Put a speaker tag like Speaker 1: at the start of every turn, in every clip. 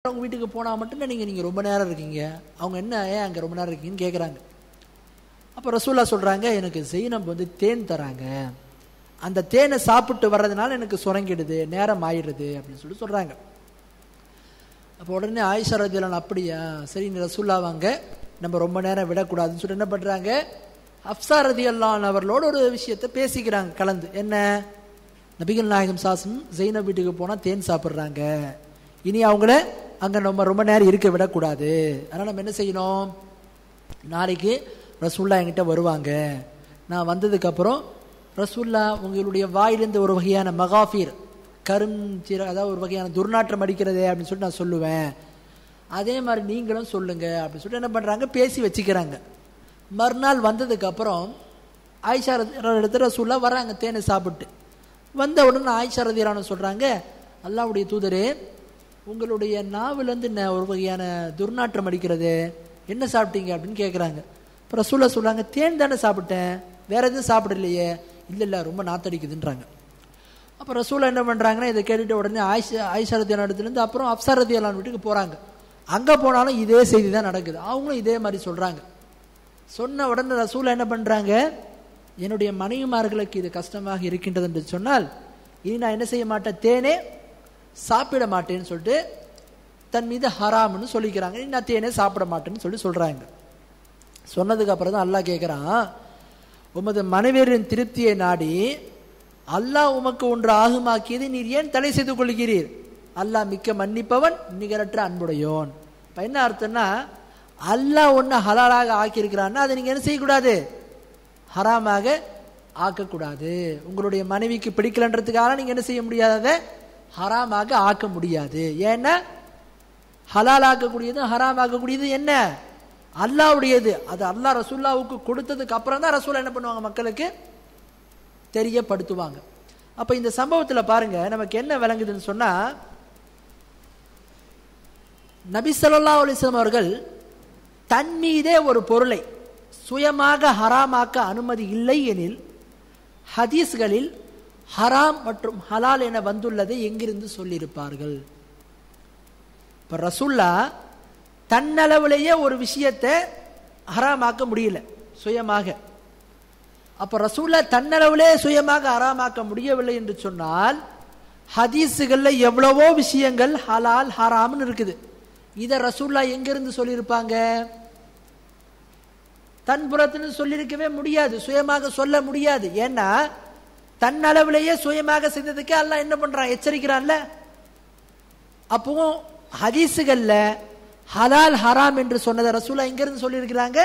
Speaker 1: அவங்க வீட்டுக்கு போனால் மட்டும்தான் நீங்கள் ரொம்ப நேரம் இருக்கீங்க, அவங்க என்ன ஏன் அங்கே ரொம்ப நேரம் இருக்கீங்கன்னு கேட்குறாங்க. அப்போ ரசூல்லா சொல்கிறாங்க, எனக்கு ஜெய்னப் தேன் தராங்க, அந்த தேனை சாப்பிட்டு வர்றதுனால எனக்கு சுரங்கிடுது, நேரம் ஆயிடுது அப்படின்னு சொல்கிறாங்க. அப்போ உடனே ஆயிஷா ரலியல்லாஹு அப்படியா, சரி ரசூல்லா வாங்க, நம்ம ரொம்ப நேரம் விடக்கூடாதுன்னு சொல்லிட்டு என்ன பண்ணுறாங்க, ஹப்ஸா ரலியல்லாஹு அவர்களோட ஒரு விஷயத்தை பேசிக்கிறாங்க கலந்து. என்ன, நபிகள் நாயகம் சாசம் ஜெய்னப் வீட்டுக்கு போனால் தேன் சாப்பிட்றாங்க, இனி அவங்கள அங்கே நம்ம ரொம்ப நேரம் இருக்க விடக்கூடாது, அதனால் நம்ம என்ன செய்யணும், நாளைக்கு ரசூல்லா என்கிட்ட வருவாங்க, நான் வந்ததுக்கப்புறம் ரசூல்லா உங்களுடைய வாயிலிருந்து ஒரு வகையான மகாஃபீர் கருஞ்சீர, அதாவது ஒரு வகையான துர்நாற்றம் அடிக்கிறதே அப்படின்னு சொல்லிட்டு நான் சொல்லுவேன், அதே மாதிரி நீங்களும் சொல்லுங்க அப்படின்னு சொல்லிட்டு என்ன பண்ணுறாங்க, பேசி வச்சுக்கிறாங்க. மறுநாள் வந்ததுக்கப்புறம் ஆயிஷா இடத்துல ரசூல்லா வராங்க தேனை சாப்பிட்டு. வந்த உடனே ஆயிஷா ரலியல்லாஹு அன்ஹா சொல்கிறாங்க, அல்லாஹ்வுடைய தூதரே, உங்களுடைய நாவிலேருந்து ஒரு வகையான துர்நாற்றம் அடிக்கிறது, என்ன சாப்பிட்டீங்க அப்படின்னு கேட்குறாங்க. இப்போ ரசூல்லா சொல்கிறாங்க, தேன் தானே சாப்பிட்டேன், வேற எதுவும் சாப்பிடலையே. இல்லை ரொம்ப நாத்தடிக்குதுன்றாங்க. அப்போ ரசூல்லா என்ன பண்ணுறாங்கன்னா, இதை கேட்டுட்டு உடனே ஆயிஷா ரலியல்லாஹு இடத்துலேருந்து அப்புறம் ஹப்ஸா ரலியல்லாஹு வீட்டுக்கு போகிறாங்க. அங்கே போனாலும் இதே செய்தி தான் நடக்குது, அவங்களும் இதே மாதிரி சொல்கிறாங்க. சொன்ன உடனே ரசூல்லா என்ன பண்ணுறாங்க, என்னுடைய மனைவிமார்களுக்கு இது கஷ்டமாக இருக்கின்றது என்று சொன்னால் இனி நான் என்ன செய்ய மாட்டேன், தேனே சாப்பிட மாட்டேன்னு சொல்லிட்டு தன் மீது ஹராம்னு சொல்லிக்கிறாங்க. இனி நான் தேனே சாப்பிட மாட்டேன்னு சொல்கிறாங்க. சொன்னதுக்கு அப்புறம் தான் அல்லாஹ் கேட்குறான், உமது மனைவியரின் திருப்தியை நாடி அல்லாஹ் உமக்கு ஒன்று ஆகுமாக்கியது நீர் ஏன் தடை செய்து கொள்கிறீர், அல்லாஹ் மிக்க மன்னிப்பவன் நிகரற்ற அன்புடையோன். இப்போ என்ன அர்த்தம்னா, அல்லாஹ் ஒன்று ஹலாலாக ஆக்கியிருக்கிறான்னா அதை நீங்கள் என்ன செய்யக்கூடாது, ஹராமாக ஆக்கக்கூடாது. உங்களுடைய மனைவிக்கு பிடிக்கலன்றதுக்காக நீங்கள் என்ன செய்ய முடியாது, அதை ஹராமாக ஆக்க முடியாது. ஏன்னா ஹலால் ஆக்கக்கூடியது ஹராம் ஆக்கக்கூடியது என்ன, அல்லாஹ்வுடையது. அது அல்லாஹ் ரசூல்லாவுக்கு கொடுத்ததுக்கு அப்புறம் தான் ரசூல்லா என்ன பண்ணுவாங்க, மக்களுக்கு தெரியப்படுத்துவாங்க. அப்ப இந்த சம்பவத்தில் பாருங்க, நமக்கு என்ன விளங்குதுன்னு சொன்னா, நபி ஸல்லல்லாஹு அலைஹி வஸல்லம் அவர்கள் தன் மீதே ஒரு பொருளை சுயமாக ஹராமாக்க அனுமதி இல்லை எனில் ஹதீஸ்களில் ஹராம் மற்றும் ஹலால் என வந்துள்ளதை எங்கிருந்து சொல்லியிருப்பார்கள். இப்ப ரசூல்லா தன்னளவிலேயே ஒரு விஷயத்தை ஹராமாக்க முடியல சுயமாக. அப்ப ரசூல்லா தன்னளவிலே சுயமாக ஹராமாக்க முடியவில்லை என்று சொன்னால் ஹதீஸுகள்ல எவ்வளவோ விஷயங்கள் ஹலால் ஹராம்னு இருக்குது. இதை ரசூல்லா எங்கிருந்து சொல்லியிருப்பாங்க, தன் புறத்திலிருந்து சொல்லியிருக்கவே முடியாது, சுயமாக சொல்ல முடியாது. ஏன்னா தன்னளவிலேயே சுயமாக செய்ததுக்கு அல்லாஹ் என்ன பண்றான், எச்சரிக்கிறான்ல. அப்பவும் ஹதீஸுகள்ல ஹலால் ஹராம் என்று சொன்னதை ரசூலா எங்கிருந்து சொல்லியிருக்கிறாங்க,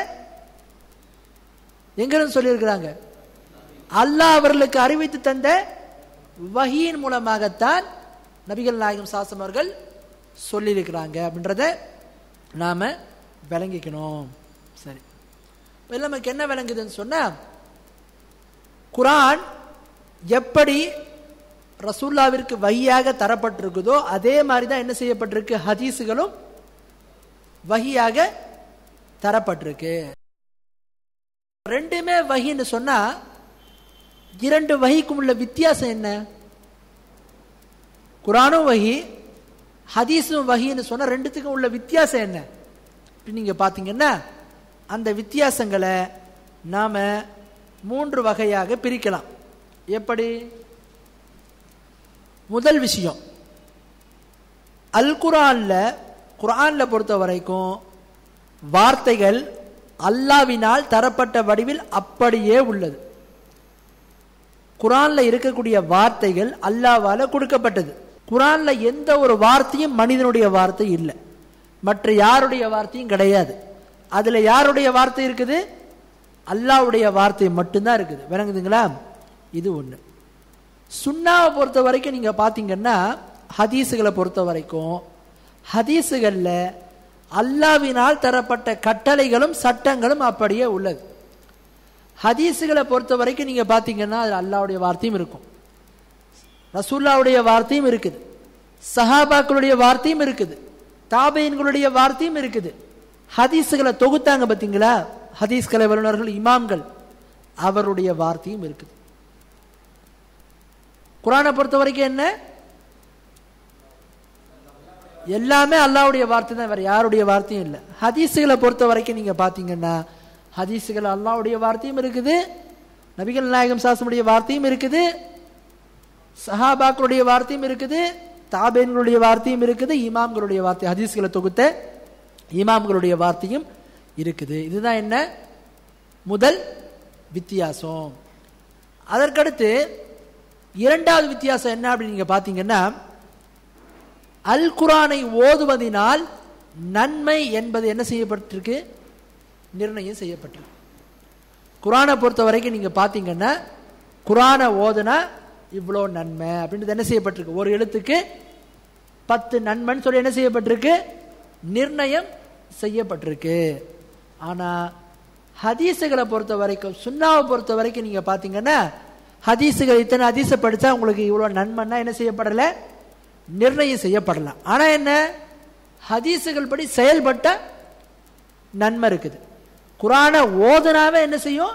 Speaker 1: எங்கிருந்து சொல்லியிருக்கிறாங்க, அல்லாஹ் அவர்களுக்கு அறிவித்து தந்த வஹீயின் மூலமாகத்தான் நபிகள் நாயகம் ஸல்லல்லாஹு அவர்கள் சொல்லியிருக்கிறாங்க அப்படின்றத நாம விளங்கிக்கணும். சரி, நமக்கு என்ன விளங்குதுன்னு சொன்னா, குர்ஆன் எப்படி ரசூல்லாவிற்கு வஹியாக தரப்பட்டிருக்குதோ அதே மாதிரி தான் என்ன செய்யப்பட்டிருக்கு, ஹதீஸுகளும் வஹியாக தரப்பட்டிருக்கு. ரெண்டுமே வஹின்னு சொன்னா இரண்டு வஹிக்கும் உள்ள வித்தியாசம் என்ன, குர்ஆனும் வஹி ஹதீஸும் வஹின்னு சொன்னா ரெண்டுத்துக்கும் உள்ள வித்தியாசம் என்ன நீங்க பாத்தீங்கன்னா, அந்த வித்தியாசங்களை நாம மூன்று வகையாக பிரிக்கலாம். எப்படி, முதல் விஷயம், அல் குர்ஆன்ல பொறுத்த வரைக்கும் வார்த்தைகள் அல்லாஹ்வினால் தரப்பட்ட வடிவில் அப்படியே உள்ளது. குர்ஆன்ல இருக்கக்கூடிய வார்த்தைகள் அல்லாஹ்வால கொடுக்கப்பட்டது. குர்ஆன்ல எந்த ஒரு வார்த்தையும் மனிதனுடைய வார்த்தை இல்லை, மற்ற யாருடைய வார்த்தையும் கிடையாது. அதுல யாருடைய வார்த்தை இருக்குது, அல்லாஹ்வுடைய வார்த்தை மட்டும்தான் இருக்குது. விளங்குதுங்களா? இது ஒண்ணு. சுன்னாவை பொறுத்த வரைக்கும் நீங்க பாத்தீங்கன்னா, ஹதீஸுகளை பொறுத்த வரைக்கும் ஹதீஸுகள்ல அல்லாஹ்வினால் தரப்பட்ட கட்டளைகளும் சட்டங்களும் அப்படியே உள்ளது. ஹதீஸுகளை பொறுத்த வரைக்கும் நீங்க பாத்தீங்கன்னா அதுல அல்லாஹ்வுடைய வார்த்தையும் இருக்கும், ரசூலுல்லாஹ்வுடைய வார்த்தையும் இருக்குது, சஹாபாக்களுடைய வார்த்தையும் இருக்குது, தாபீன்களுடைய வார்த்தையும் இருக்குது. ஹதீஸுகளை தொகுத்தாங்க பாத்தீங்களா, ஹதீஸ் கலை வல்லுநர்கள் இமாம்கள், அவருடைய வார்த்தையும் இருக்குது. குர்ஆனை பொறுத்த வரைக்கும் என்ன, எல்லாமே அல்லாஹ்வுடைய வார்த்தை தான், வேற யாருடைய வார்த்தையும் இல்லை. ஹதீஸுகளை பொறுத்த வரைக்கும் நீங்க பாத்தீங்கன்னா ஹதீஸுகள் அல்லாஹ்வுடைய வார்த்தையும் இருக்குது, நபிகள் நாயகம் ஸல்லல்லாஹு அலைஹி வார்த்தையும் இருக்குது, சஹாபாக்களுடைய வார்த்தையும் இருக்குது, தாபீன்களுடைய வார்த்தையும் இருக்குது, இமாம்களுடைய வார்த்தை ஹதீஸ்களை தொகுத்த இமாம்களுடைய வார்த்தையும் இருக்குது. இதுதான் என்ன முதல் வித்தியாசம். அதற்கடுத்து இரண்டாவது வித்தியாசம் என்ன அப்படின்னு நீங்க பாத்தீங்கன்னா, அல் குர்ஆனை ஓதுவதினால் நன்மை என்பது என்ன செய்யப்பட்டிருக்கு, நிர்ணயம் செய்யப்பட்டிருக்கு. குர்ஆனை பொறுத்த வரைக்கும் நீங்க பாத்தீங்கன்னா குர்ஆனை ஓதுனா இவ்வளோ நன்மை அப்படின்றது என்ன செய்யப்பட்டிருக்கு, ஒரு எழுத்துக்கு 10 நன்மைன்னு சொல்லி என்ன செய்யப்பட்டிருக்கு, நிர்ணயம் செய்யப்பட்டிருக்கு. ஆனா ஹதீஸுகளை பொறுத்த வரைக்கும், சுன்னாவை பொறுத்த வரைக்கும் நீங்க பாத்தீங்கன்னா ஹதீஸுகள் இத்தனை ஹதீஸை படிச்சா உங்களுக்கு இவ்வளோ நன்மைன்னா என்ன செய்யப்படல, நிர்ணயம் செய்யப்படலாம். ஆனா என்ன, ஹதீஸுகள் படி செயல்பட்ட நன்மை இருக்குது. குர்ஆனை ஓதுனாவே என்ன செய்யும்,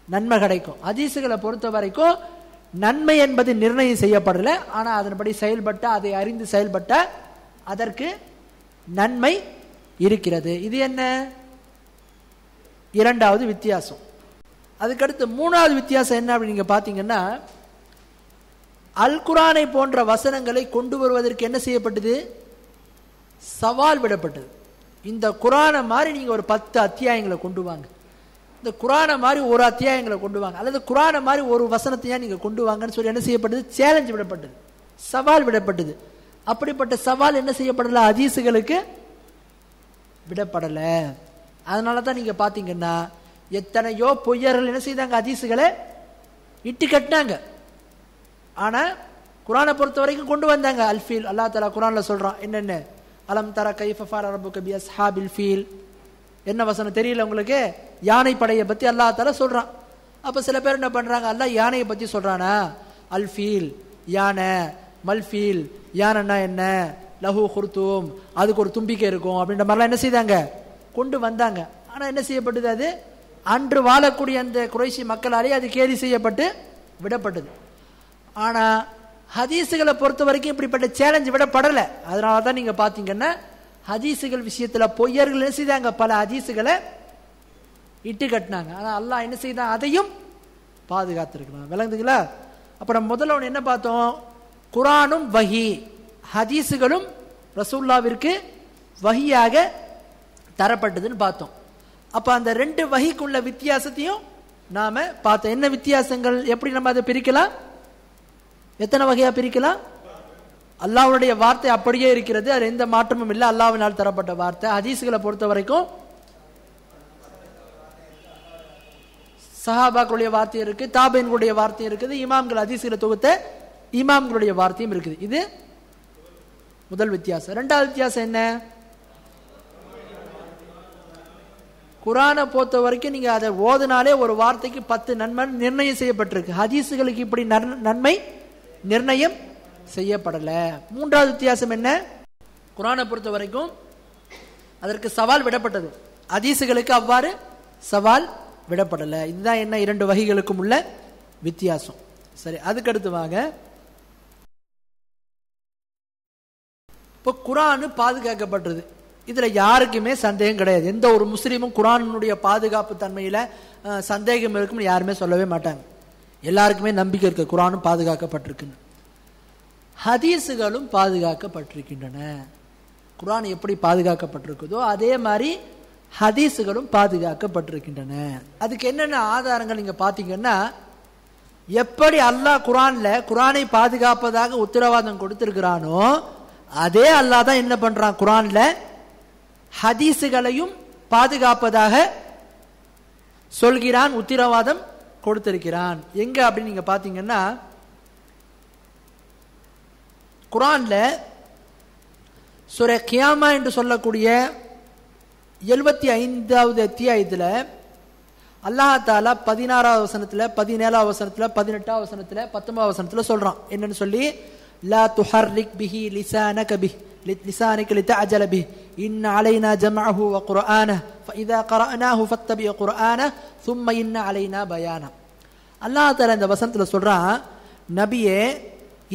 Speaker 1: நன்மை கிடைக்கும். ஹதீஸுகளை பொறுத்த வரைக்கும் நன்மை என்பது நிர்ணயம் செய்யப்படல, ஆனா அதன்படி செயல்பட்ட, அதை அறிந்து செயல்பட்ட அதற்கு நன்மை இருக்கிறது. இது என்ன இரண்டாவது வித்தியாசம். அதுக்கடுத்து மூணாவது வித்தியாசம் என்ன அப்படின்னு நீங்க பாத்தீங்கன்னா, அல் குர்ஆனை போன்ற வசனங்களை கொண்டு வருவதற்கு என்ன செய்யப்பட்டது, சவால் விடப்பட்டது. இந்த குர்ஆனை மாதிரி நீங்க ஒரு 10 அத்தியாயங்களை கொண்டு வாங்க, இந்த குர்ஆனை மாதிரி ஒரு அத்தியாயங்களை கொண்டு வாங்க, அல்லது குர்ஆனை மாதிரி ஒரு வசனத்தையா நீங்க கொண்டு வாங்கன்னு சொல்லி என்ன செய்யப்பட்டது, சேலஞ்ச் விடப்பட்டது, சவால் விடப்பட்டது. அப்படிப்பட்ட சவால் என்ன செய்யப்படல, ஹதீஸுகளுக்கு விடப்படல. அதனால தான் நீங்க பாத்தீங்கன்னா எத்தனையோ பொய்யர்கள் என்ன செய்தாங்க, ஹதீஸுகளை இட்டு கட்டினாங்க. ஆனா குர்ஆனை பொறுத்த வரைக்கும் கொண்டு வந்தாங்க. அல்ஃபீல் அல்லாஹ் தஆலா குர்ஆன்ல சொல்றான், என்னென்ன, அலம் தர கைஃப ஃபஅல ரப்புக பி அஸ்ஹாபில் ஃபீல், என்ன வசனம் தெரியல உங்களுக்கு, யானை படையை பத்தி அல்லாஹ் தஆலா சொல்றான். அப்ப சில பேர் என்ன பண்றாங்க, அல்லாஹ் யானையை பத்தி சொல்றானா, அல்ஃபீல் யானை, மல்ஃபீல் யானைன்னா என்ன, லஹு குர்தூம் அதுக்கு ஒரு தும்பிக்கை இருக்கும் அப்படின்ற மாதிரிலாம் என்ன செய்தாங்க, கொண்டு வந்தாங்க. ஆனா என்ன செய்யப்பட்டது, அது அன்று வாழக்கூடிய அந்த குறைஷி மக்களாலே அது கேலி செய்யப்பட்டு விடப்பட்டது. ஆனா ஹதீஸுகளை பொறுத்த வரைக்கும் இப்படிப்பட்ட சேலஞ்ச் விடப்படல. அதனால தான் நீங்க பாத்தீங்கன்னா ஹதீஸுகள் விஷயத்துல பொய்யர்கள் என்ன செய்தாங்க, பல ஹதீஸுகளை இட்டு கட்டினாங்க. ஆனா அல்லாஹ் என்ன செய்தான், அதையும் பாதுகாத்திருக்கிறான். விளங்குதுங்களா? அப்ப நம்ம முதல்ல ஒன்று என்ன பார்த்தோம், குர்ஆனும் வஹி, ஹதீஸுகளும் ரசூலுல்லாஹ்விற்கு வஹியாக தரப்பட்டதுன்னு பார்த்தோம். அப்ப அந்த ரெண்டு வஹிக்குள்ள வித்தியாசத்தையும் நாம பார்த்தோம். என்ன வித்தியாசங்கள், எப்படி நம்ம அதை பிரிக்கலாம், எத்தனை வகையா பிரிக்கலாம்? அல்லாஹ்வுடைய வார்த்தை அப்படியே இருக்கிறது, அது எந்த மாற்றமும் இல்லை, அல்லாஹ்வினால் தரப்பட்ட வார்த்தை. ஹதீஸ்களை பொறுத்த வரைக்கும் சஹாபாக்களுடைய வார்த்தை இருக்கு, தாபீன்களுடைய வார்த்தை இருக்குது, இமாம்கள் ஹதீஸ்களை தொகுத்த இமாம்களுடைய வார்த்தையும் இருக்குது. இது முதல் வித்தியாசம். இரண்டாவது வித்தியாசம் என்ன, குர்ஆனை பொறுத்த வரைக்கும் நீங்க அதை ஓதுனாலே ஒரு வார்த்தைக்கு 10 நன்மை நிர்ணயம் செய்யப்பட்டிருக்கு. ஹதீஸுகளுக்கு இப்படி நன்மை நிர்ணயம் செய்யப்படல. மூன்றாவது வித்தியாசம் என்ன, குர்ஆனை பொறுத்த வரைக்கும் அதற்கு சவால் விடப்பட்டது, ஹதீஸுகளுக்கு அவ்வாறு சவால் விடப்படல. இதுதான் என்ன, இரண்டு வகைகளுக்கும் உள்ள வித்தியாசம். சரி, அதுக்கடுத்து வாங்க. இப்போ குர்ஆன் பாதுகாக்கப்பட்டது, இதுல யாருக்குமே சந்தேகம் கிடையாது. எந்த ஒரு முஸ்லீமும் குர்ஆனுடைய பாதுகாப்பு தன்மையில சந்தேகம் இருக்குன்னு யாருமே சொல்லவே மாட்டாங்க. எல்லாருக்குமே நம்பிக்கை இருக்கு குர்ஆனும் பாதுகாக்கப்பட்டிருக்குன்னு. ஹதீஸுகளும் பாதுகாக்கப்பட்டிருக்கின்றன. குர்ஆன் எப்படி பாதுகாக்கப்பட்டிருக்குதோ அதே மாதிரி ஹதீஸுகளும் பாதுகாக்கப்பட்டிருக்கின்றன. அதுக்கு என்னென்ன ஆதாரங்கள் நீங்க பாத்தீங்கன்னா, எப்படி அல்லாஹ் குர்ஆன்ல குர்ஆனை பாதுகாப்பதாக உத்தரவாதம் கொடுத்திருக்கிறானோ அதே அல்லாஹ் தான் என்ன பண்றான், குர்ஆன்ல ஹதீஸுகளையும் பாதுகாப்பதாக சொல்கிறான், உத்தரவாதம் கொடுத்திருக்கிறான். எங்க அப்படின்னு நீங்க பாத்தீங்கன்னா, குர்ஆன்ல சூரா கியாமா என்று சொல்லக்கூடிய 75வது அத்தியாயத்துல அல்லாஹ் தஆலா 16வது வசனத்துல, 17வது வசனத்துல, 18வது வசனத்துல, 19வது வசனத்துல சொல்றான். என்னன்னு சொல்லி, லா துஹர்ரிக் பிஹி லிசானக லிதஅஜல பிஹி இன் அலைனா ஜம்அஹு வ குர்ஆனஹு ஃபஇதா கரஅனாஹு ஃபத்தபி குர்ஆனஹு ثم இன் அலைனா பயானா. அல்லாஹ் தஆலா இந்த வசனத்துல சொல்றான், நபியே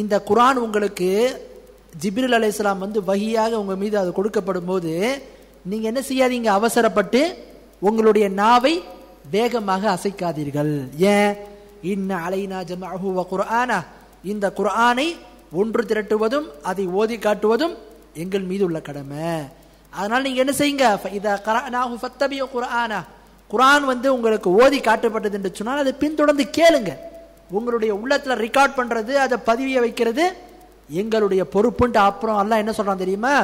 Speaker 1: இந்த குர்ஆன் உங்களுக்கு ஜிப்ரீல் அலைஹிஸ்ஸலாம் வந்து வஹியாக உங்க மீது அது கொடுக்கப்படும் போது நீங்க என்ன செய்யாதீங்க, அவசரப்பட்டு உங்களுடைய நாவை வேகமாக அசைக்காதீர்கள். ஏன்? இன்ன அலைனா ஜமஅஹு வ குர்ஆனா, இந்த குர்ஆனை ஒன்று திரட்டுவதும் அதை ஓதி காட்டுவதும் எங்கள் மீது உள்ள கடமை. அதனால நீங்க என்ன செய்யுங்க, ஃபஇதா கரஅனாஹு ஃபத்தபிஉ குர்ஆனா, குர்ஆன் வந்து உங்களுக்கு ஓதி காட்டப்பட்டது என்று சொன்னால் அதை பின்தொடர்ந்து கேளுங்க. உங்களுடைய உள்ளத்துல ரெக்கார்ட் பண்றது, அதை பதிய வைக்கிறது எங்களுடைய பொறுப்புன்ட்டு. அப்புறம் அல்லாஹ் என்ன சொல்றான் தெரியுமா,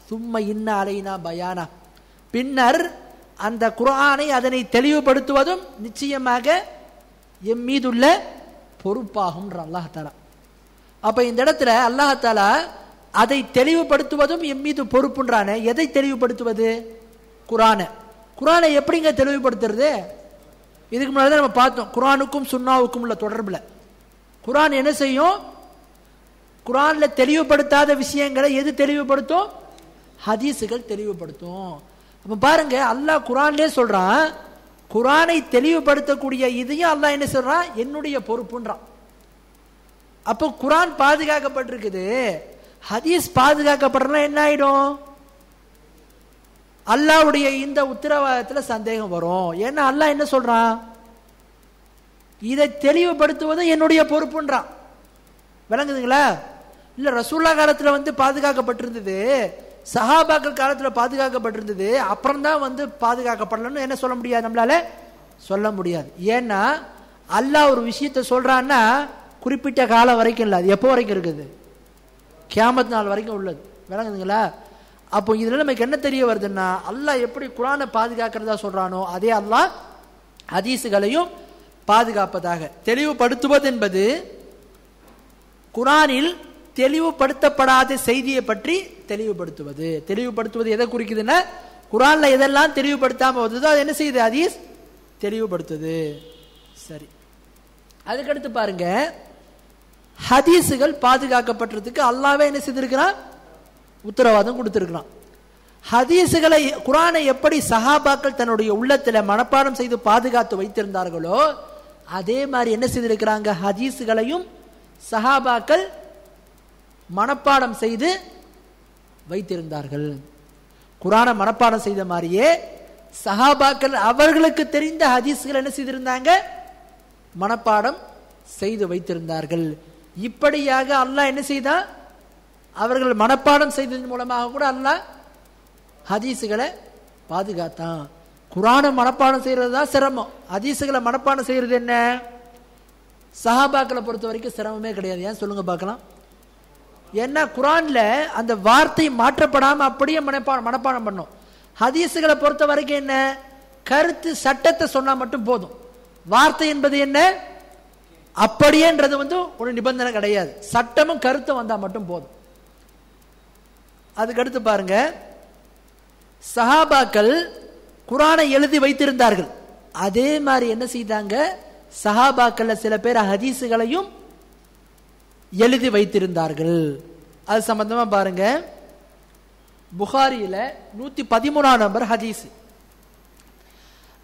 Speaker 1: சும்ம இன்ன அலைனா பயானா, பின்னர் அந்த குர்ஆனை அதனை தெளிவுபடுத்துவதும் நிச்சயமாக எம் மீதுள்ள பொறுப்பாகும் அல்லாஹ் தஆலா. அப்ப இந்த இடத்துல அல்லாஹ் தஆலா அதை தெளிவுபடுத்துவதும் எம் மீது பொறுப்புன்றானே. எதை தெளிவுபடுத்துவது? குர்ஆனை. குர்ஆனை எப்படிங்க தெளிவுபடுத்துறது? இதுக்கு முன்னாடி நம்ம பார்த்தோம், குர்ஆனுக்கும் சுன்னாவுக்கும் உள்ள தொடர்புல குர்ஆன் என்ன செய்யும், குர்ஆன்ல தெளிவுபடுத்தாத விஷயங்களை எது தெளிவுபடுத்தும்? ஹதீஸுகள் தெளிவுபடுத்தும். அப்ப பாருங்க, அல்லாஹ் குர்ஆன்லயே சொல்றான், குர்ஆனை தெளிவுபடுத்தக்கூடிய இதையும் அல்லாஹ் என்ன சொல்றான், என்னுடைய பொறுப்புன்றான். அப்போ குர்ஆன் பாதுகாக்கப்பட்டிருக்குது, ஹதீஸ் பாதுகாக்கப்படுறதுனா என்ன ஆயிடும்? அல்லாஹ்வுடைய இந்த உத்தரவாதத்துல சந்தேகம் வரும். ஏன்னா அல்லாஹ் என்ன சொல்றான், இதை தெளிவுபடுத்துவது என்னுடைய பொறுப்புன்றான். விளங்குதுங்களா? இல்ல ரசூலுல்லாஹ் காலத்துல வந்து பாதுகாக்கப்பட்டிருந்தது, சஹாபாக்கள் காலத்துல பாதுகாக்கப்பட்டிருந்தது, அப்புறம் தான் வந்து பாதுகாக்கப்படலன்னு என்ன சொல்ல முடியாது, நம்மளால சொல்ல முடியாது. ஏன்னா அல்லாஹ் ஒரு விஷயத்த சொல்றான்னா குறிப்பிட்ட காலம் வரைக்கும் இல்லை, அது எப்போ வரைக்கும் இருக்குது? கியாமத் நாள் வரைக்கும் உள்ளது. விளங்குதுங்களா? அப்போ இதுல நமக்கு என்ன தெரிய வருதுன்னா, அல்லாஹ் எப்படி குர்ஆனை பாதுகாக்கிறதா சொல்றானோ அதே அல்லாஹ் ஹதீஸுகளையும் பாதுகாப்பதாக. தெளிவுபடுத்துவது என்பது குர்ஆனில் தெளிவுபடுத்தப்படாத செய்தியை பற்றி தெளிவுபடுத்துவது. தெளிவுபடுத்துவது எதை குறிக்குதுன்னா, குர்ஆன்ல எதெல்லாம் தெளிவுபடுத்தாம வருதோ அது என்ன செய்யுது, ஹதீஸ் தெளிவுபடுத்துது. சரி, அதுக்கடுத்து பாருங்க, ஹதீஸுகள் பாதுகாக்கப்பட்டதுக்கு அல்லாஹ்வே என்ன செய்திருக்கிறான், உத்தரவாதம் கொடுத்திருக்கிறான். ஹதீஸுகளை, குர்ஆனை எப்படி சஹாபாக்கள் தன்னுடைய உள்ளத்துல மனப்பாடம் செய்து பாதுகாத்து வைத்திருந்தார்களோ அதே மாதிரி என்ன செய்திருக்கிறாங்க, ஹதீஸுகளையும் சஹாபாக்கள் மனப்பாடம் செய்து வைத்திருந்தார்கள். குர்ஆனை மனப்பாடம் செய்த மாதிரியே சஹாபாக்கள் அவர்களுக்கு தெரிந்த ஹதீஸ்கள் என்ன செய்திருந்தாங்க, மனப்பாடம் செய்து வைத்திருந்தார்கள். இப்படியாக அல்லாஹ் என்ன செய்தான், அவர்கள் மனப்பாடம் செய்ததன் மூலமாக கூட அல்லாஹ் ஹதீஸுகளை பாதுகாத்தான். குர்ஆனை மனப்பாடம் செய்யறது தான் சிரமம், ஹதீஸுகளை மனப்பாடம் செய்யறது என்ன சஹாபாக்களை பொறுத்த வரைக்கும் சிரமமே கிடையாது. ஏன் சொல்லுங்க பார்க்கலாம்? ஏன்னா குர்ஆன்ல அந்த வார்த்தை மாற்றப்படாம அப்படியே மனப்பாடம் பண்ணும். ஹதீஸுகளை பொறுத்த வரைக்கும் என்ன, கருத்து சட்டத்தை சொன்னா மட்டும் போதும். வார்த்தை என்பது என்ன, அப்படியேன்றது வந்து ஒரு நிபந்தனை கிடையாது. சட்டமும் கருத்தும் வந்தா மட்டும் போதும். அதுக்கடுத்து பாருங்க, சஹாபாக்கள் குர்ஆனை எழுதி வைத்திருந்தார்கள். அதே மாதிரி என்ன செய்தாங்க, சஹாபாக்கள்ல சில பேர் ஹதீஸுகளையும் எழுதி வைத்திருந்தார்கள். அது சம்பந்தமா பாருங்க, புகாரியில 113 நம்பர் ஹதீஸ்.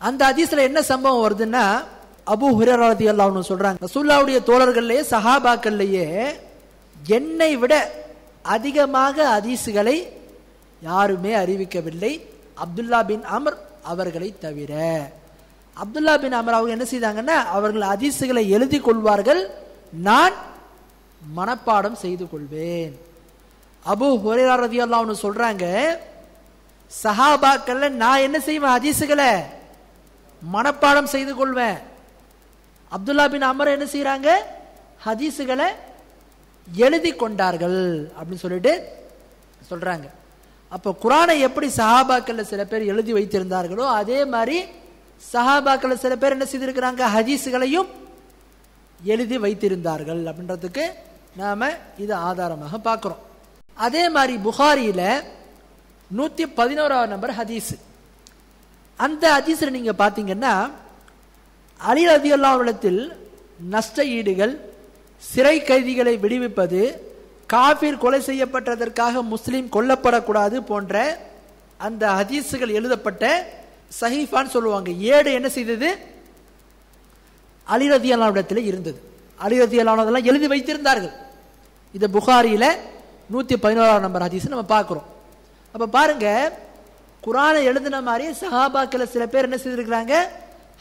Speaker 1: அந்த ஹதீஸ்ல என்ன சம்பவம் வருதுன்னா, அபூ ஹுரைரா ரலியல்லாஹு அன்ஹு சொல்றாங்க, ரசூலுல்லாஹ்வுடைய தோழர்கள்லயே சஹாபாக்கள்லயே என்னை விட அதிகமாக ஹதீஸுகளை யாருமே அறிவிக்கவில்லை, அப்துல்லா பின் அம்ர் அவர்களை தவிர. அப்துல்லா பின் அம்ர் அவங்க என்ன செய்தாங்கன்னா, அவர்கள் ஹதீஸுகளை எழுதி கொள்வார்கள், நான் மனப்பாடம் செய்து கொள்வேன். அபூ ஹுரைரா ரலியல்லாஹு அன்ஹு சொல்றாங்க, சஹாபாக்கள்ல நான் என்ன செய்வேன், ஹதீஸுகளை மனப்பாடம் செய்து கொள்வேன். அப்துல்லா பின் அமர் என்ன செய்யறாங்க, ஹதீஸுகளை எழுதி கொண்டார்கள் அப்படின்னு சொல்லிட்டு சொல்றாங்க. அப்போ குர்ஆனை எப்படி சஹாபாக்கள்ல சில பேர் எழுதி வைத்திருந்தார்களோ அதே மாதிரி சஹாபாக்கள்ல சில பேர் என்ன செய்திருக்கிறாங்க, ஹதீஸுகளையும் எழுதி வைத்திருந்தார்கள் அப்படின்றதுக்கு நாம இது ஆதாரமாக பார்க்கிறோம். அதே மாதிரி புகாரியில 111 நம்பர் ஹதீஸ். அந்த ஹதீஸ்ல நீங்க பாத்தீங்கன்னா, அலி ரலியல்லாஹு அன்ஹு நஷ்ட ஈடுகள், சிறை கைதிகளை விடுவிப்பது, காஃபிர் கொலை செய்யப்பட்டதற்காக முஸ்லிம் கொல்லப்படக்கூடாது போன்ற அந்த ஹதீஸுகள் எழுதப்பட்ட சஹீஃபான்னு சொல்லுவாங்க, ஏடு என்ன செய்தது, அலி ரலியல்லாஹு அன்ஹு இருந்தது. அலி ரலியல்லாஹு அன்ஹு எழுதி வைத்திருந்தார்கள். இது புகாரியில 111 நம்பர் ஹதீஸ் நம்ம பார்க்கிறோம். அப்ப பாருங்க, குர்ஆனை எழுதின மாதிரியே சஹாபாக்கள் சில பேர் என்ன செய்திருக்கிறாங்க,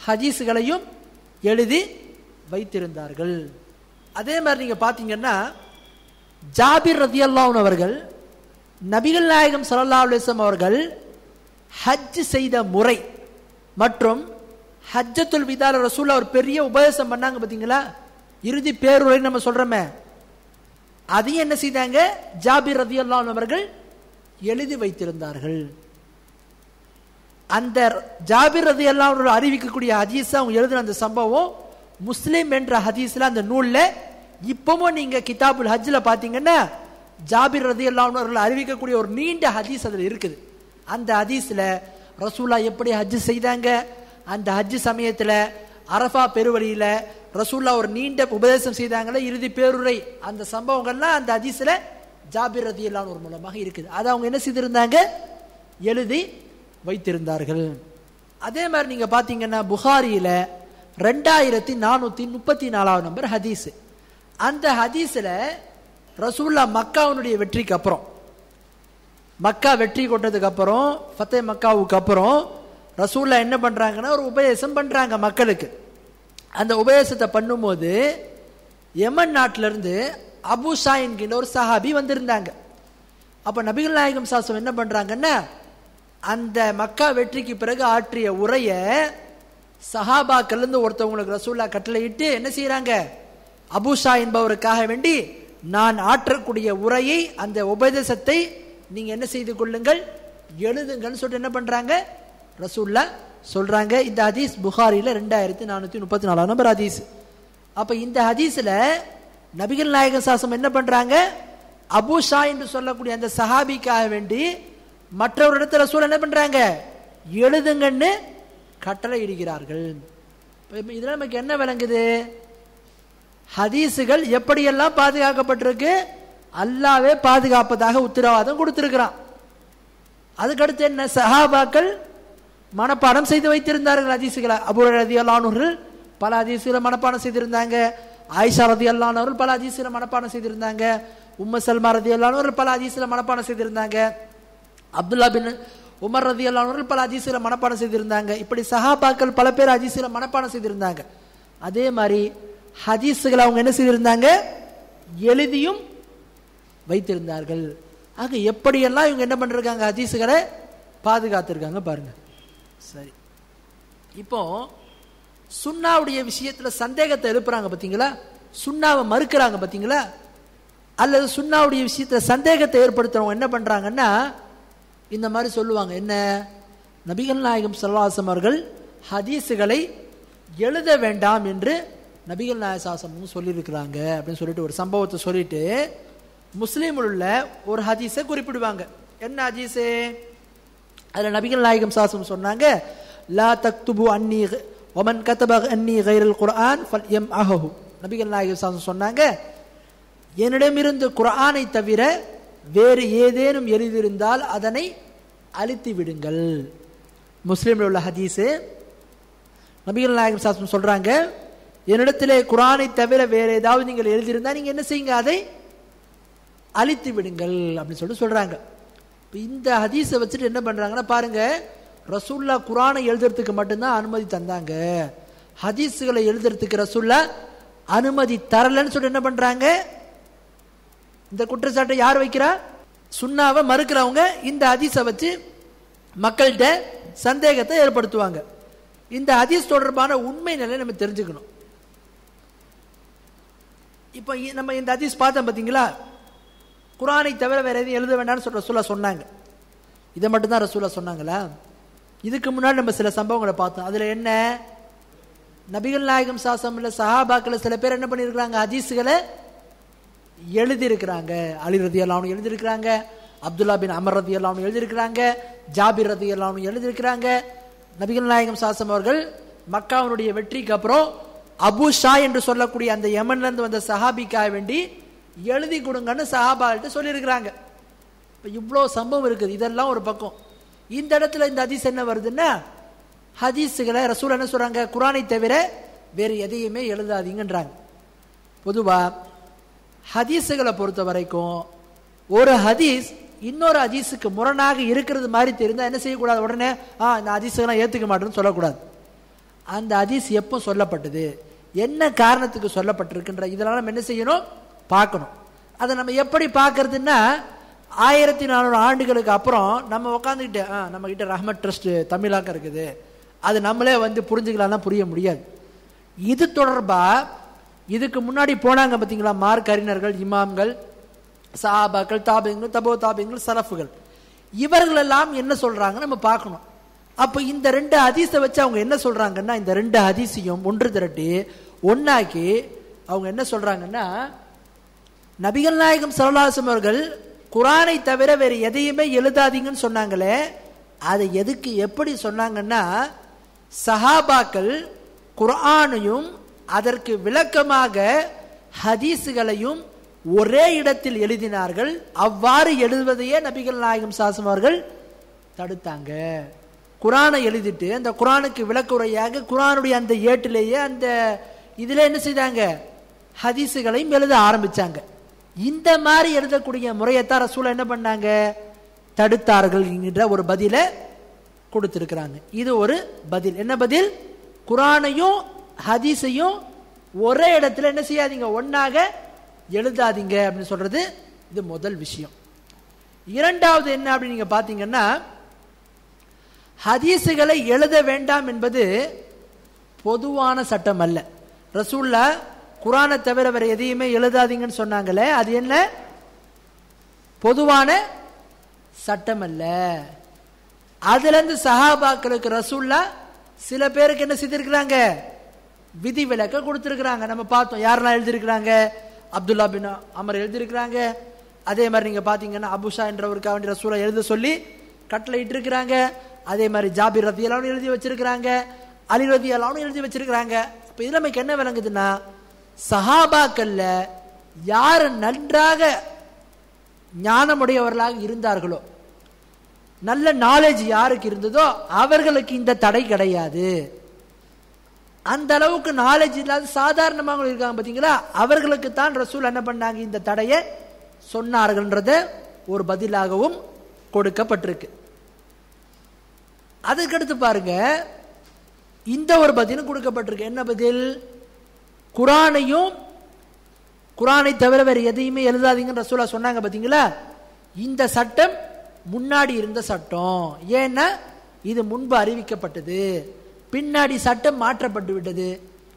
Speaker 1: ஹதீஸ்களையும் எழுதி வைத்திருந்தார்கள். அதே மாதிரி நீங்க பாத்தீங்கன்னா ஜாபிர் ரலியல்லாஹு அன்ஹு அவர்கள் நபிகள் நாயகம் ஸல்லல்லாஹு அலைஹி வஸல்லம் அவர்கள் ஹஜ் செய்த முறை மற்றும் ஹஜ்ஜத்துல் விதால ரசூலுல்லாஹ் ஒரு பெரிய உபதேசம் பண்ணாங்க பாத்தீங்களா, இறுதி பேருரை நம்ம சொல்றோமே, அதையும் என்ன செய்தாங்க, ஜாபிர் ரலியல்லாஹு அன்ஹு அவர்கள் எழுதி வைத்திருந்தார்கள். அந்த ஜாபிர் ரலியல்லாஹு அன்ஹு அறிவிக்கக்கூடிய ஹதீஸ் அவங்க எழுதின அந்த சம்பவம் முஸ்லிம் என்ற ஹதீஸ்ல அந்த நூல்ல இப்பவும் நீங்க கிதாபுல் ஹஜ்ல பாத்தீங்கன்னா ஜாபிர் ரலியல்லாஹு அன்ஹு அவர்கள் அறிவிக்கக்கூடிய ஒரு நீண்ட ஹதீஸ் அதுல இருக்குது. அந்த ஹதீஸ்ல ரசூலுல்லாஹ் எப்படி ஹஜ் செய்தாங்க, அந்த ஹஜ் சமயத்துல அரஃபா பெருவழியில ரசூலுல்லாஹ் ஒரு நீண்ட உபதேசம் செய்தாங்களே இறுதி பேருரை, அந்த சம்பவங்கள்லாம் அந்த ஹதீஸ்ல ஜாபிர் ரலியல்லாஹு அன்ஹு மூலமாக இருக்குது. அதை அவங்க என்ன செய்திருந்தாங்க, எழுதி வைத்திருந்தார்கள். அதே மாதிரி நீங்க பாத்தீங்கன்னா புகாரியில 2434 நம்பர் ஹதீஸ். அந்த ஹதீஸ்ல ரசூலுல்லாஹ் மக்காவுடைய வெற்றிக்கு அப்புறம், மக்கா வெற்றி கொண்டதுக்கு அப்புறம், ஃபத்தே மக்காவுக்கு அப்புறம் ரசூலுல்லாஹ் என்ன பண்றாங்கன்னா ஒரு உபதேசம் பண்றாங்க மக்களுக்கு. அந்த உபதேசத்தை பண்ணும்போது யமன் நாட்டிலிருந்து அபு ஷா என்கிற ஒரு சஹாபி வந்திருந்தாங்க. அப்ப நபிகள் நாயகம் ஸல்லல்லாஹு என்ன பண்றாங்கன்னா அந்த மக்கா வெற்றிக்கு பிறகு ஆற்றிய உரைய சஹாபாக்கள் இருந்து ஒருத்தவங்களுக்கு ரசூலுல்லாஹ் கட்டளையிட்டு என்ன செய்யறாங்க, அபு ஷா என்பவருக்காக வேண்டி நான் ஆற்றக்கூடிய உரையை அந்த உபதேசத்தை நீங்க என்ன செய்து கொள்ளுங்கள், எழுதுங்கன்னு சொல்லிட்டு என்ன பண்றாங்க ரசூலுல்லாஹ் சொல்றாங்க. இந்த ஹதீஸ் புகாரில 2434 நம்பர் ஹதீஸ். அப்ப இந்த ஹதீஸ்ல நபிகள் நாயகம் ஸல்லல்லாஹு என்ன பண்றாங்க, அபு ஷா என்று சொல்லக்கூடிய அந்த சஹாபிக்காக வேண்டி மற்றொரு இடத்துல ரசூல் என்ன பண்றாங்க, எழுதுங்கன்னு கட்டளை இடுகிறார்கள். இதுல நமக்கு என்ன விளங்குது, ஹதீஸுகள் எப்படியெல்லாம் பாதுகாக்கப்பட்டிருக்கு, அல்லாஹ்வே பாதுகாப்பதாக உத்தரவாதம் கொடுத்திருக்கிறான். அதுக்கடுத்து என்ன, சஹாபாக்கள் மனப்பாடம் செய்து வைத்திருந்தார்கள் ஹதீஸுகளை. அபூ ஹுரைரா ரலியல்லாஹு அன்ஹு பல ஹதீஸுகளை மனப்பாடம் செய்திருந்தாங்க. ஆயிஷா ரலியல்லாஹு அன்ஹா பல ஹதீஸுகளை மனப்பாடம் செய்திருந்தாங்க. உம்மு சல்மா ரலியல்லாஹு அன்ஹா பல ஹதீஸுகளை மனப்பாடம் செய்திருந்தாங்க. அப்துல்லா பின் உமர் ரலியல்லாஹு அன்ஹு பல ஹதீஸுகளை மனப்பாடம் செய்திருந்தாங்க. இப்படி சஹாபாக்கள் பல பேர் ஹதீஸுகளை மனப்பாடம் செய்திருந்தாங்க. அதே மாதிரி ஹதீஸுகளை அவங்க என்ன செய்திருந்தாங்க, எழுதியும் வைத்திருந்தார்கள். ஆக எப்படியெல்லாம் இவங்க என்ன பண்றாங்க, ஹதீஸுகளை பாதுகாத்திருக்காங்க பாருங்க. சரி, இப்போ சுன்னாவுடைய விஷயத்துல சந்தேகத்தை எழுப்புறாங்க பாத்தீங்களா, சுன்னாவை மறுக்கிறாங்க பாத்தீங்களா, அல்லது சுன்னாவுடைய விஷயத்துல சந்தேகத்தை ஏற்படுத்துறவங்க என்ன பண்றாங்கன்னா இந்த மாதிரி சொல்லுவாங்க, என்ன, நபிகள் நாயகம் ஸல்லல்லாஹு அலைஹி வஸல்லம் அவர்கள் ஹதீஸுகளை எழுத வேண்டாம் என்று நபிகள் நாயகம் ஸல்லல்லாஹு அலைஹி வஸல்லம் சொல்லியிருக்கிறாங்க அப்படின்னு சொல்லிட்டு ஒரு சம்பவத்தை சொல்லிட்டு முஸ்லீமில் உள்ள ஒரு ஹதீஸை குறிப்பிடுவாங்க. என்ன ஹதீஸு, அதுல நபிகள் நாயகம் ஸல்லல்லாஹு அலைஹி வஸல்லம் சொன்னாங்க, லா தக்துபு அன்னி வமன் கதப அன்னி கைரல் குர்ஆன் ஃபல்யம்அஹு. நபிகள் நாயகம் ஸல்லல்லாஹு அலைஹி வஸல்லம் சொன்னாங்க, என்னிடமிருந்து குர்ஆனை தவிர வேறு ஏதேனும் எழுதியிருந்தால் அதனை அழித்து விடுங்கள். முஸ்லிமில் உள்ள ஹதீஸு. நபிகள் நாயகம் ஸல்லல்லாஹு அலைஹி வஸல்லம் சொல்றாங்க, என்னிடத்திலே குர்ஆனை தவிர வேற ஏதாவது நீங்கள் எழுதியிருந்தா நீங்க என்ன செய்யுங்க, அதை அழித்து விடுங்கள் அப்படின்னு சொல்லிட்டு சொல்றாங்க. இந்த ஹதீஸை வச்சுட்டு என்ன பண்றாங்கன்னா பாருங்க, ரசூலுல்லாஹ் குர்ஆனை எழுதுறதுக்கு மட்டும்தான் அனுமதி தந்தாங்க, ஹதீஸுகளை எழுதுறதுக்கு ரசூலுல்லாஹ் அனுமதி தரலன்னு சொல்லிட்டு என்ன பண்றாங்க, இந்த குற்றச்சாட்டை யார் வைக்கிறா, சுன்னாவை மறுக்கிறவங்க இந்த ஹதீஸை வச்சு மக்கள்கிட்ட சந்தேகத்தை ஏற்படுத்துவாங்க. இந்த ஹதீஸ் தொடர்பான உண்மை நிலை நம்ம தெரிஞ்சுக்கணும். இப்போ நம்ம இந்த ஹதீஸ் பார்த்தோம் பார்த்தீங்களா, குர்ஆனை தவிர வேற எதையும் எழுத வேண்டாம்னு ரசூலுல்லாஹ் சொன்னாங்க. இதை மட்டும்தான் ரசூலுல்லாஹ் சொன்னாங்களா? இதுக்கு முன்னாடி நம்ம சில சம்பவங்களை பார்த்தோம். அதுல என்ன, நபிகள் நாயகம் ஸல்லல்லாஹு அலைஹி வஸல்லம் சஹாபாக்கள் சில பேர் என்ன பண்ணியிருக்கிறாங்க, ஹதீஸுகளை எழுதியிருக்கிறாங்க. அலி ரலியல்லாஹு அன்ஹு எழுதியிருக்கிறாங்க, அப்துல்லா பின் அமர் ரலியல்லாஹு அன்ஹு எழுதியிருக்கிறாங்க, ஜாபிர் ரலியல்லாஹு அன்ஹு எழுதியிருக்கிறாங்க. நபிகள் நாயகம் ஸல்லல்லாஹு அலைஹி வஸல்லம் அவர்கள் மக்காவுடைய வெற்றிக்கு அப்புறம் அபு ஷா என்று சொல்லக்கூடிய அந்த யமன்ல இருந்து வந்த சஹாபிக்காக வேண்டி எழுதி கொடுங்கன்னு சஹாபாக்கிட்ட சொல்லியிருக்கிறாங்க. இப்போ இவ்வளோ சம்பவம் இருக்குது. இதெல்லாம் ஒரு பக்கம். இந்த இடத்துல இந்த ஹதீஸ் என்ன வருதுன்னா, ஹதீஸுகளை ரசூல் என்ன சொல்றாங்க, குர்ஆனை தவிர வேறு எதையுமே எழுதாதீங்கன்றாங்க. பொதுவா ஹதீஸுகளை பொறுத்த வரைக்கும் ஒரு ஹதீஸ் இன்னொரு ஹதீஸுக்கு முரணாக இருக்கிறது மாதிரி தெரிந்தா என்ன செய்யக்கூடாது? உடனே இந்த ஹதீஸெல்லாம் ஏற்றுக்க மாட்டேன்னு சொல்லக்கூடாது. அந்த ஹதீஸ் எப்போ சொல்லப்பட்டது, என்ன காரணத்துக்கு சொல்லப்பட்டிருக்குன்ற இதெல்லாம் நம்ம என்ன செய்யணும்? பார்க்கணும். அதை நம்ம எப்படி பார்க்கறதுன்னா, 1400 ஆண்டுகளுக்கு அப்புறம் நம்ம உட்காந்துக்கிட்டு நம்ம கிட்ட ரஹ்மத் ட்ரஸ்ட் தமிழாக்கம் இருக்குது, அது நம்மளே புரிஞ்சுக்கலாம், புரிய முடியாது. இது தொடர்பா இதுக்கு முன்னாடி போனாங்க பார்த்தீங்களா, மார்க் அறிஞர்கள், இமாம்கள், சஹாபாக்கள், தாபியங்கள், தபோ தாபியங்கள், சலஃபுகள், இவர்கள் எல்லாம் என்ன சொல்றாங்க நம்ம பார்க்கணும். அப்ப இந்த 2 ஹதீஸை வச்சு அவங்க என்ன சொல்றாங்கன்னா, இந்த 2 ஹதீஸையும் ஒன்று திரட்டி ஒன்னாக்கி அவங்க என்ன சொல்றாங்கன்னா, நபிகள் நாயகம் ஸல்லல்லாஹு அலைஹி வஸல்லம் அவர்கள் குர்ஆனை தவிர வேறு எதையுமே எழுதாதீங்கன்னு சொன்னாங்களே, அதை எதுக்கு எப்படி சொன்னாங்கன்னா, சஹாபாக்கள் குர்ஆனையும் அதற்கு விளக்கமாக ஹதீஸுகளையும் ஒரே இடத்தில் எழுதினார்கள். அவ்வாறு எழுதுவதையே நபிகள் நாயகம் ஸல்லல்லாஹு அலைஹி வஸல்லம் அவர்கள் தடுத்தாங்க. குர்ஆனை எழுதிட்டு அந்த குர்ஆனுக்கு விளக்குரையாக குர்ஆனுடைய அந்த ஏட்டிலேயே அந்த இதில் என்ன செய்தாங்க, ஹதீஸுகளையும் எழுத ஆரம்பிச்சாங்க. இந்த மாதிரி எழுதக்கூடிய முறையத்தான் ரசூல் என்ன பண்ணாங்க, தடுத்தார்கள் என்கிற ஒரு பதில கொடுத்திருக்கிறாங்க. இது ஒரு பதில். என்ன பதில்? குர்ஆனையும் ஹதீஸையும் ஒரே இடத்துல என்ன செய்யாதீங்க, ஒன்னாக எழுதாதீங்க அப்படின்னு சொல்றது இது முதல் விஷயம். இரண்டாவது என்ன அப்படின்னு நீங்க பாத்தீங்கன்னா, ஹதீஸுகளை எழுத வேண்டாம் என்பது பொதுவான சட்டம் அல்ல. ரசூல்லா குர்ஆனை தவிர வேற எதையுமே எழுதாதீங்கன்னு சொன்னாங்களே, அது என்ன பொதுவான சட்டம் அல்ல. அதுல இருந்து சஹாபாக்களுக்கு ரசூல்லா சில பேருக்கு என்ன செய்திருக்கிறாங்க, விதி விலக்க கொடுத்திருக்கிறாங்க. நம்ம பார்த்தோம் யாரெல்லாம் எழுதியிருக்கிறாங்க, அப்துல்லா பின் அமர் எழுதியிருக்கிறாங்க. அதே மாதிரி நீங்க பாத்தீங்கன்னா அபுஷா என்றவருக்காக வேண்டிய ரசூலை எழுத சொல்லி கட்டளை இட்டிருக்கிறாங்க. அதே மாதிரி ஜாபிர் ரலியல்லாஹு அன்ஹு எழுதி வச்சிருக்கிறாங்க, அலி ரலியல்லாஹு அன்ஹு எழுதி வச்சிருக்கிறாங்க. இப்ப இதுல நமக்கு என்ன விளங்குதுன்னா, சஹாபாக்கள்ல யார் நன்றாக ஞானமுடையவர்களாக இருந்தார்களோ, நல்ல நாலேஜ் யாருக்கு இருந்ததோ அவர்களுக்கு இந்த தடை கிடையாது. அந்த அளவுக்கு நாலேஜ் இல்லாத சாதாரணமாக இருக்காங்க பாத்தீங்களா, அவர்களுக்கு தான் ரசூல் என்ன பண்ணாங்க, இந்த தடையை சொன்னார்கள்ன்றத ஒரு பதிலாகவும் கொடுக்கப்பட்டிருக்கு. அதுக்கடுத்து பாருங்க, இந்த ஒரு பதிலும் கொடுக்கப்பட்டிருக்கு. என்ன பதில்? குர்ஆனை தவிர வேற எதையுமே எழுதாதீங்கன்னு ரசூலா சொன்னாங்க பாத்தீங்களா, இந்த சட்டம் முன்னாடி இருந்த சட்டம். ஏன்னா இது முன்பு அறிவிக்கப்பட்டது, பின்னாடி சட்டம் மாற்றப்பட்டு விட்டது.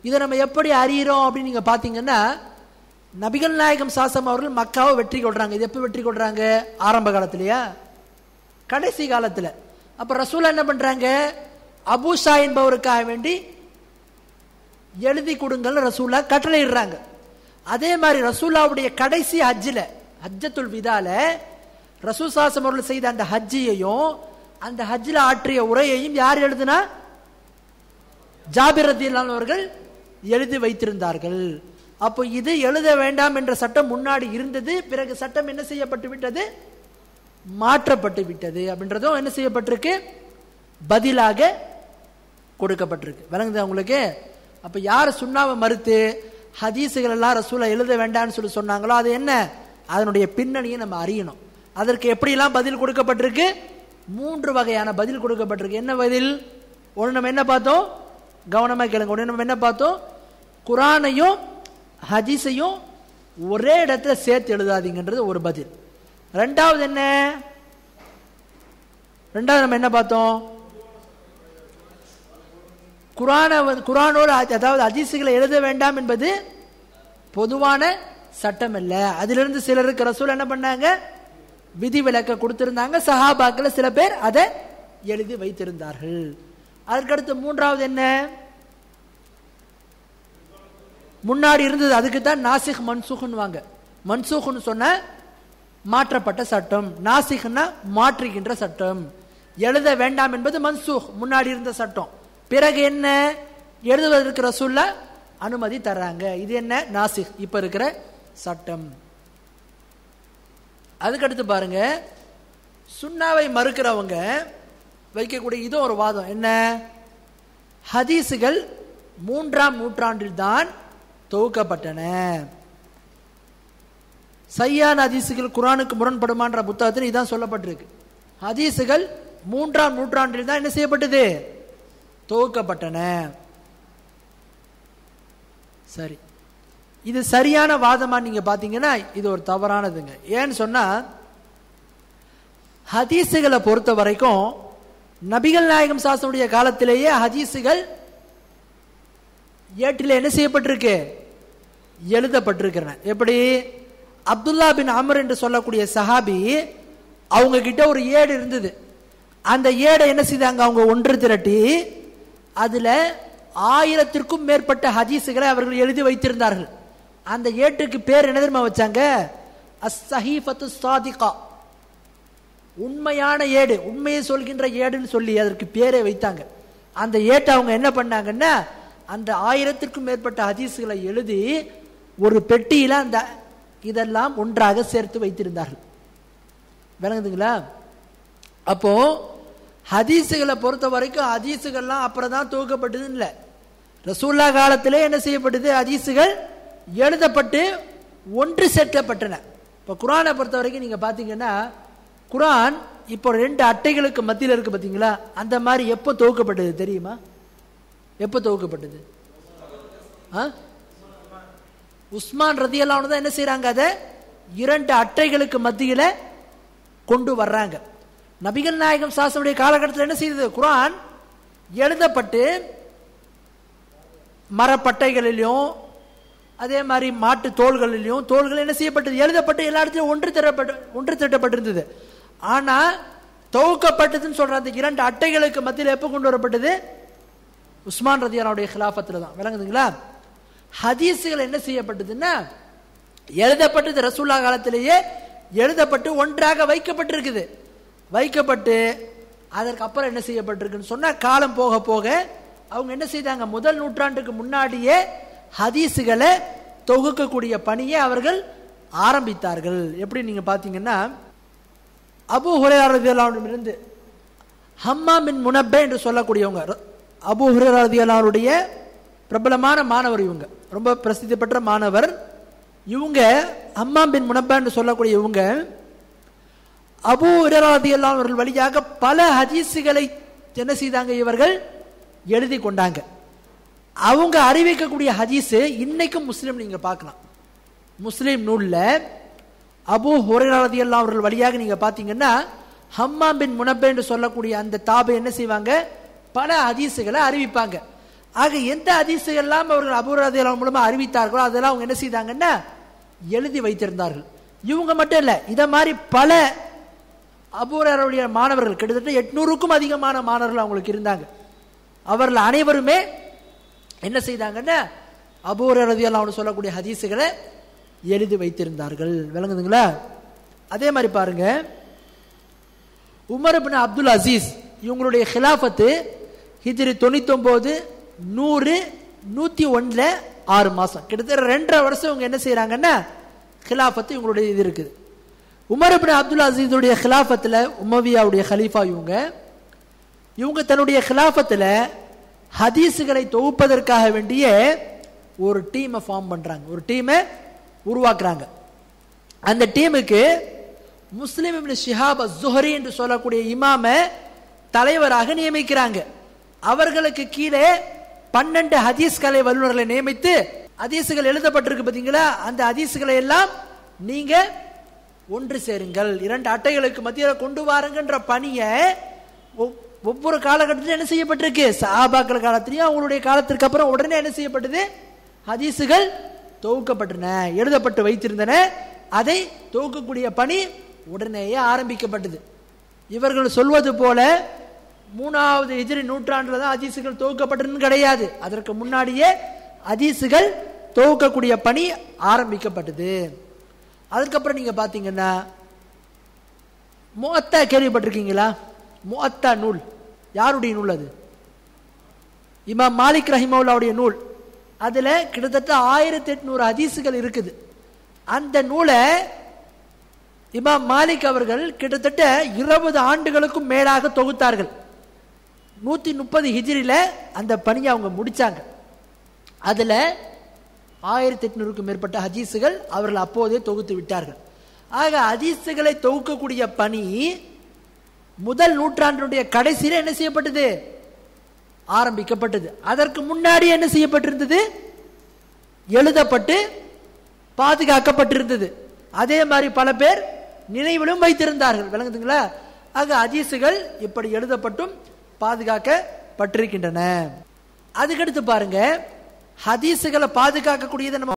Speaker 1: இதை நம்ம எப்படி அறிகிறோம் அப்படின்னு நீங்க பாத்தீங்கன்னா, நபிகள் நாயகம் சாசம் அவர்கள் மக்காவை வெற்றி கொள்றாங்க. இது எப்ப வெற்றி கொள்றாங்க? ஆரம்ப காலத்திலயா, கடைசி காலத்துல. அப்ப ரசூலா என்ன பண்றாங்க, அபூஷா என்பவருக்காக வேண்டி எழுதி கொடுங்கள் ரசூலா கட்டளையிடுறாங்க. அதே மாதிரி ரசூலாவுடைய கடைசி ஹஜ்ஜில, ஹஜ்ஜத்துல் விதால ரசூல் சாசம் அவர்கள் செய்த அந்த ஹஜ்ஜியையும் அந்த ஹஜ்ஜில ஆற்றிய உரையையும் யார் எழுதுனா, ஜாபிர் ரலியல்லாஹு அன்ஹு அவர்கள் எழுதி வைத்திருந்தார்கள். அப்போ இது எழுத வேண்டாம் என்ற சட்டம் முன்னாடி இருந்தது, பிறகு சட்டம் என்ன செய்யப்பட்டு விட்டது, மாற்றப்பட்டு விட்டது அப்படின்றதும் என்ன செய்யப்பட்டிருக்கு, பதிலாக கொடுக்கப்பட்டிருக்கு. விளங்குது உங்களுக்கு? அப்ப யார் சுன்னாவை மறுத்து ஹதீஸுகள் எல்லாம் ரசூலா எழுத வேண்டாம்னு சொல்லி சொன்னாங்களோ, அது என்ன, அதனுடைய பின்னணியை நம்ம அறியணும். அதற்கு எப்படிலாம் பதில் கொடுக்கப்பட்டிருக்கு? 3 வகையான பதில் கொடுக்கப்பட்டிருக்கு. என்ன பதில்? ஒன்று நம்ம என்ன பார்த்தோம், கவனமா கேளுங்க. ஒன்று நம்ம என்ன பார்த்தோம், குர்ஆனையும் ஹதீஸையும் ஒரே இடத்துல சேர்த்து எழுதாதீங்கன்றது ஒரு பதில். ரெண்டாவது என்ன, ரெண்டாவது நம்ம என்ன பார்த்தோம், குர்ஆனோட அதாவது ஹதீஸுகளை எழுத வேண்டாம் என்பது பொதுவான சட்டம் அல்ல. அதிலிருந்து சிலருக்கு ரசூல் என்ன பண்ணாங்க, விதி விலக்க கொடுத்திருந்தாங்க. சஹாபாக்கள் சில பேர் அதை எழுதி வைத்திருந்தார்கள். அதற்கடுத்து மூன்றாவது என்ன, முன்னாடி இருந்தது, அதுக்கு தான் நாசிக் மன்சூக்னு வாங்க. மன்சூக்னு சொன்ன மாற்றப்பட்ட சட்டம், நாசிக்னா மாற்றுகின்ற சட்டம். எழுத வேண்டாம் என்பது மன்சூக், முன்னாடி இருந்த சட்டம். பிறகு என்ன, எழுதுவதற்கு ரசூல்லா அனுமதி தர்றாங்க. இது என்ன, நாசிக், இப்ப இருக்கிற சட்டம். அதுக்கடுத்து பாருங்க, சுன்னாவை மறுக்கிறவங்க வைக்கக்கூடிய இது ஒரு வாதம். என்ன, ஹதீஸுகள் 3ஆம் நூற்றாண்டில் தான் தொகுக்கப்பட்டன. சையான ஹதீஸுகள் குர்ஆனுக்கு முரண்படுமான்ற புத்தகத்தில் இதான் சொல்லப்பட்டிருக்கு. ஹதீஸுகள் 3ஆம் நூற்றாண்டில் தான் என்ன செய்யப்பட்டது, தொகுக்கப்பட்டன. சரி, இது சரியான வாதமா நீங்க பாத்தீங்கன்னா இது ஒரு தவறானதுங்க. ஏன்னு சொன்னா ஹதீஸுகளை பொறுத்த வரைக்கும் நபிகள் நாயகம் ஸல்லல்லாஹு காலத்திலேயே ஹதீஸுகள் ஏட்டில் என்ன செய்யப்பட்டிருக்கு, எழுதப்பட்டிருக்கிறன. எப்படி அப்துல்லா பின் அமர் என்று சொல்லக்கூடிய சஹாபி, அவங்க கிட்ட ஒரு ஏடு இருந்தது. அந்த ஏடை என்ன செய்தாங்க, அவங்க ஒன்று திரட்டி அதுல 1000க்கும் மேற்பட்ட ஹதீஸுகளை அவர்கள் எழுதி வைத்திருந்தார்கள். அந்த ஏட்டுக்கு பேர் என்ன தெரியுமா வச்சாங்க, அஸ்-ஸஹீஃபத்து ஸாதிகா, உண்மையான ஏடு, உண்மையை சொல்கின்ற ஏடுன்னு சொல்லி அதற்கு பேரை வைத்தாங்க. அந்த ஏட்டை அவங்க என்ன பண்ணாங்கன்னா அந்த 1000க்கும் மேற்பட்ட ஹதீஸுகளை எழுதி ஒரு பெட்டியில அந்த இதெல்லாம் ஒன்றாக சேர்த்து வைத்திருந்தார்கள். விளங்குதுங்களா? அப்போ ஹதீஸுகளை பொறுத்த வரைக்கும் ஹதீஸுகள்லாம் அப்புறம் தான் துவக்கப்பட்டது இல்லை. ரசூல்லா காலத்திலே என்ன செய்யப்பட்டது, ஹதீஸுகள் எழுதப்பட்டு ஒன்று சேர்க்கப்பட்டன. இப்போ குர்ஆனை பொறுத்த வரைக்கும் நீங்க பாத்தீங்கன்னா குர்ஆன் இப்போ 2 அட்டைகளுக்கு மத்தியில் இருக்கு பாத்தீங்களா, அந்த மாதிரி எப்போ துவக்கப்பட்டது தெரியுமா? எப்போ துவக்கப்பட்டது? உஸ்மான் ரலியல்லாஹு அன்ஹு தான் என்ன செய்யறாங்க, அதை 2 அட்டைகளுக்கு மத்தியில கொண்டு வர்றாங்க. நபிகள் நாயகம் ஸல்லல்லாஹு காலகட்டத்தில் என்ன செய்தது, குர்ஆன் எழுதப்பட்டு மரப்பட்டைகளிலும் அதே மாதிரி மாட்டு தோள்களிலும் தோள்கள் என்ன செய்யப்பட்டது, எழுதப்பட்டு எல்லா இடத்திலும் ஒன்று திரட்டப்பட்டிருந்தது. ஆனா தொகுக்கப்பட்டதுன்னு சொல்ற அந்த 2 அட்டைகளுக்கு மத்தியில் எப்போ கொண்டு வரப்பட்டது, உஸ்மான் ரலியல்லாஹு அன்ஹு கிலாஃபத்துல தான். விளங்குதுங்களா? ஹதீஸுகள் என்ன செய்யப்பட்டதுன்னா எழுதப்பட்டது ரசூலுல்லாஹ் காலத்திலேயே எழுதப்பட்டு ஒன்றாக வைக்கப்பட்டிருக்குது. வைக்கப்பட்டு அதற்கு அப்புறம் என்ன செய்யப்பட்டிருக்குன்னு சொன்னா காலம் போக போக அவங்க என்ன செய்தாங்க, முதல் நூற்றாண்டுக்கு முன்னாடியே ஹதீஸுகளை தொகுக்கக்கூடிய பணியை அவர்கள் ஆரம்பித்தார்கள். எப்படி நீங்க பாத்தீங்கன்னா அபூ ஹுரைரா ரலியல்லாஹு அன்ஹு இருந்து ஹம்மாம் பின் முனப்பே என்று சொல்லக்கூடியவங்க, அபூ ஹுரைரா ரலியல்லாஹு அன்ஹுடைய பிரபலமான மாணவர், இவங்க ரொம்ப பிரசித்தி பெற்ற மாணவர். இவங்க ஹம்மாம் பின் முனப்பே என்று சொல்லக்கூடிய இவங்க அபூ ஹுரைரா ரலியல்லாஹு அன்ஹு வழியாக பல ஹதீஸுகளை என்ன செய்தாங்க, இவர்கள் எழுதி கொண்டாங்க. அவங்க அறிவிக்கக்கூடிய ஹதீஸ் இன்னைக்கும் முஸ்லிம் நீங்க பார்க்கலாம். முஸ்லிம் நூல்ல அபூ ஹுரைரா ரலியல்லாஹு அன்ஹு வழியாக நீங்க பாத்தீங்கன்னா ஹம்மாம் பின் முனப்பே என்று சொல்லக்கூடிய அந்த தாபி என்ன செய்வாங்க, பல ஹதீஸுகளை அறிவிப்பாங்க. ஆக எந்த ஹதீஸுகள் எல்லாம் அவர்கள் அபூ ஹுரைரா ரலியல்லாஹு அன்ஹு மூலமா அறிவித்தார்களோ அதெல்லாம் அவங்க என்ன செய்தாங்கன்னா எழுதி வைத்திருந்தார்கள். இவங்க மட்டும் இல்ல, இத மாதிரி பல அபூ ஹுரைராவுடைய மாணவர்கள் கிட்டத்தட்ட 800க்கும் அதிகமான மாணவர்கள் அவங்களுக்கு இருந்தாங்க. அவர்கள் அனைவருமே என்ன செய்தாங்கன்னா அபூ ஹுரைரா ரலியல்லாஹு அன்ஹு சொல்லக்கூடிய ஹதீஸுகளை எழுதி வைத்திருந்தார்கள். விளங்குதுங்களா? அதே மாதிரி பாருங்க, உமர் இப்னு அப்துல் அசீஸ் இவங்களுடைய ஹிலாஃபத்து ஹிஜ்ரி 99 100 101 6 மாசம், கிட்டத்தட்ட 2.5 வருஷம் இவங்க என்ன செய்யறாங்கன்னா ஹிலாஃபத்து இவங்களுடைய இது இருக்குது. உமர் இப்னு அப்துல் அசீஸுடைய ஹிலாஃபத்துல உமவியாவுடைய ஹலீஃபா இவங்க தன்னுடைய ஹிலாஃபத்துல ஹதீஸுகளை தொகுப்பதற்காக வேண்டிய ஒரு டீமை ஃபார்ம் பண்றாங்க, ஒரு டீமை உருவாக்குறாங்க. அந்த டீமுக்கு முஸ்லிம் இப்னு ஷிஹாப் அஸ்-ஸுஹ்ரி என்று சொல்லக்கூடிய இமாம தலைவராக நியமிக்கிறாங்க. அவர்களுக்கு கீழே 12 ஹதீஸ் கலை வல்லுநர்களை நியமித்து ஹதீஸுகள் எழுதப்பட்டிருக்கு பாத்தீங்களா, அந்த ஹதீஸுகளை எல்லாம் நீங்க ஒன்று சேருங்கள், 2 அட்டைகளுக்கு மத்தியில் கொண்டு வாருங்கன்ற பணியை ஒவ்வொரு காலகட்டத்திலும் என்ன செய்யப்பட்டிருக்கு, சஹாபாக்கள் காலத்திலையும் அவங்களுடைய காலத்திற்கு அப்புறம் உடனே என்ன செய்யப்பட்டது, ஹதீஸுகள் தொகுக்கப்பட்டன, எழுதப்பட்டு வைத்திருந்தன. அதை தொகுக்கக்கூடிய பணி உடனேயே ஆரம்பிக்கப்பட்டது. இவர்கள் சொல்வது போல 3வது ஹிஜ்ரி நூற்றாண்டுல தான் ஹதீஸுகள் தொகுக்கப்பட்டதுன்னு கிடையாது. அதற்கு முன்னாடியே ஹதீஸுகள் தொகுக்கக்கூடிய பணி ஆரம்பிக்கப்பட்டது. அதுக்கப்புறம் நீங்க பாத்தீங்கன்னா முஅத்தா கேள்விப்பட்டிருக்கீங்களா? முஅத்தா நூல் யாருடைய நூல்? அது இமாம் மாலிக் ரஹிமஹுல்லாவுடைய நூல். அதுல கிட்டத்தட்ட 1800 ஹதீஸுகள் இருக்குது. அந்த நூலை இமாம் மாலிக் அவர்கள் கிட்டத்தட்ட 20 ஆண்டுகளுக்கும் மேலாக தொகுத்தார்கள். 130 ஹிஜ்ரில அந்த பணியை அவங்க முடிச்சாங்க. அதுல 1800க்கும் மேற்பட்ட ஹதீஸுகள் அவர்கள் அப்போதே தொகுத்து விட்டார்கள். ஆக ஹதீஸுகளை தொகுக்கக்கூடிய பணி முதல் நூற்றாண்டுடைய கடைசியில என்ன செய்யப்பட்டது? ஆரம்பிக்கப்பட்டது. அதற்கு முன்னாடி என்ன செய்யப்பட்டிருந்தது? எழுதப்பட்டு பாதுகாக்கப்பட்டிருந்தது. அதே மாதிரி பல பேர் நினைவிலும் வைத்திருந்தார்கள். விளங்குதுங்களா? ஆக ஹதீஸுகள் இப்படி எழுதப்பட்டும் பாதுகாக்கப்பட்டிருக்கின்றன. அதுக்கடுத்து பாருங்க, ஹதீஸுகளை பாதுகாக்கக்கூடியதை நம்ம